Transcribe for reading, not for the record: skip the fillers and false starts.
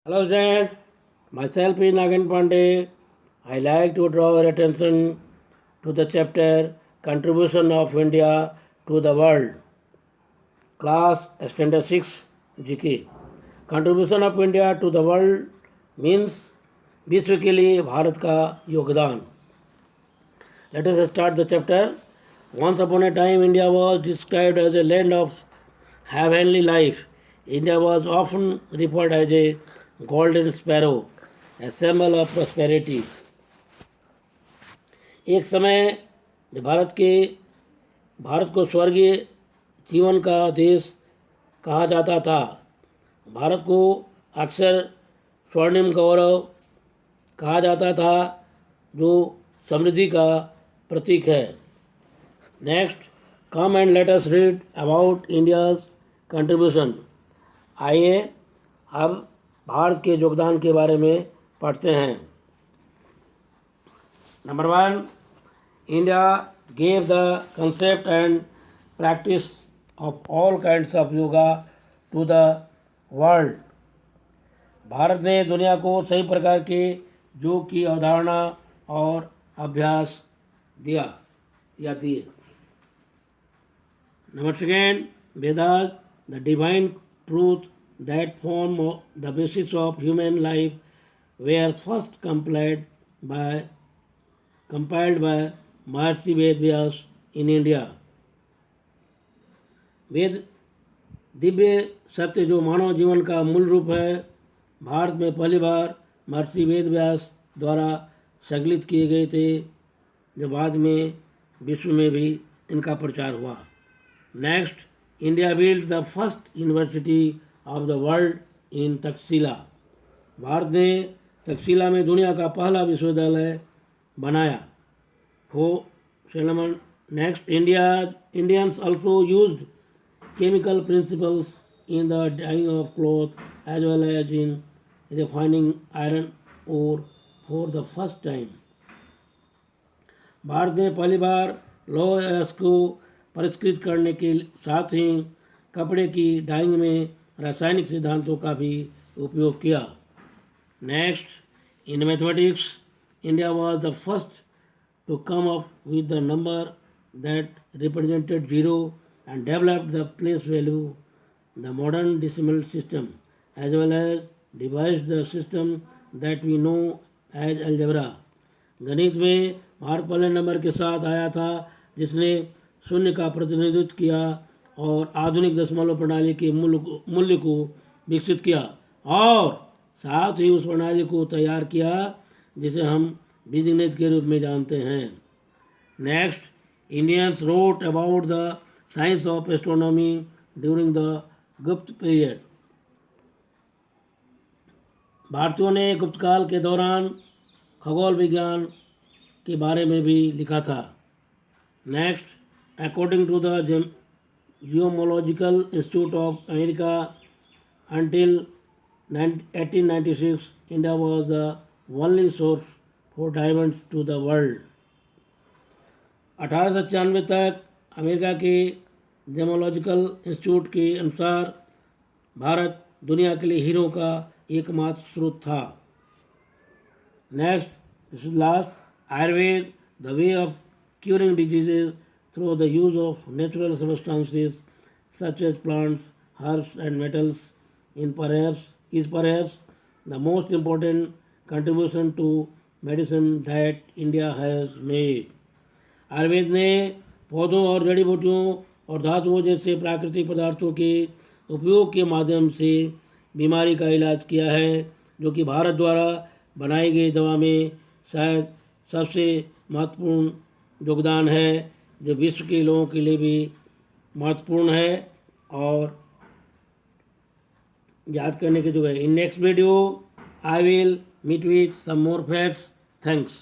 Hello friends, myself is Nagin Pandey. I like to draw your attention to the chapter Contribution of India to the World. Class Standard 6 GK. Contribution of India to the world means विश्व के लिए भारत का योगदान. Let us start the chapter. Once upon a time, India was described as a land of heavenly life. India was often referred as a golden sparrow, a symbol of prosperity. एक समय जब भारत को स्वर्गीय जीवन का देश कहा जाता था. भारत को अक्सर स्वर्णिम गौरव कहा जाता था जो समृद्धि का प्रतीक है. Next, come and let us read about India's contribution. आइए अब भारत के योगदान के बारे में पढ़ते हैं. Number 1, India gave the concept and practice of all kinds of yoga to the world. Bharat ने दुनिया को सही प्रकार के योग की अवधारणा और अभ्यास दिए. Number 2, Vedas, the divine truth that form the basis of human life, were first compiled by Maharishi Ved Vyas in India. वेद दिव्य सत्य जो मानव जीवन का मूल रूप है, भारत में पहली बार महर्षि वेद व्यास द्वारा संकलित किए गए थे, जो बाद में विश्व में भी इनका प्रचार हुआ. Next, India build the first university of the world in Takshashila. Bharat ने तक्षशिला में दुनिया का पहला विश्वविद्यालय बनाया. Next, Indians also used chemical principles in the dyeing of cloth as well as in refining iron ore for the first time. Bharat ने पहली बार लौह अयस्क को परिष्कृत करने के साथ ही कपड़े की डाइंग में रासायनिक सिद्धांतों का भी उपयोग किया. Next, in mathematics, India was the first to come up with the number that represented zero and developed the place value, the modern decimal system, as well as devised the system that we know as algebra. गणित में भारत पहले number के साथ आया था जिसने शून्य का प्रतिनिधित्व किया और आधुनिक दशमलव प्रणाली के मूल्य को विकसित किया और साथ ही उस प्रणाली को तैयार किया जिसे हम बीजगणित के रूप में जानते हैं. Next, Indians wrote about the science of astronomy during the गुप्त पीरियड. भारतीयों ने गुप्त काल के दौरान खगोल विज्ञान के बारे में भी लिखा था. Next, according to the geological institute of America until 1896, India was the only source for diamonds to the world. 1896 तक अमेरिका के जियोमोलॉजिकल इंस्टीट्यूट के अनुसार भारत दुनिया के लिए हीरो का एकमात्र स्रोत था. Next, this is last, Ayurveda, the way of curing diseases through the use of natural substances such as plants, herbs and metals is perhaps the most important contribution to medicine that India has made. Ayurveda ने पौधों और जड़ी बूटियों और धातुओं जैसे प्राकृतिक पदार्थों के उपयोग के माध्यम से बीमारी का इलाज किया है, जो कि भारत द्वारा बनाई गई दवा में शायद सबसे महत्वपूर्ण योगदान है, जो विश्व के लोगों के लिए भी महत्वपूर्ण है और याद करने की जगह है. In next video I will meet with some more facts. Thanks.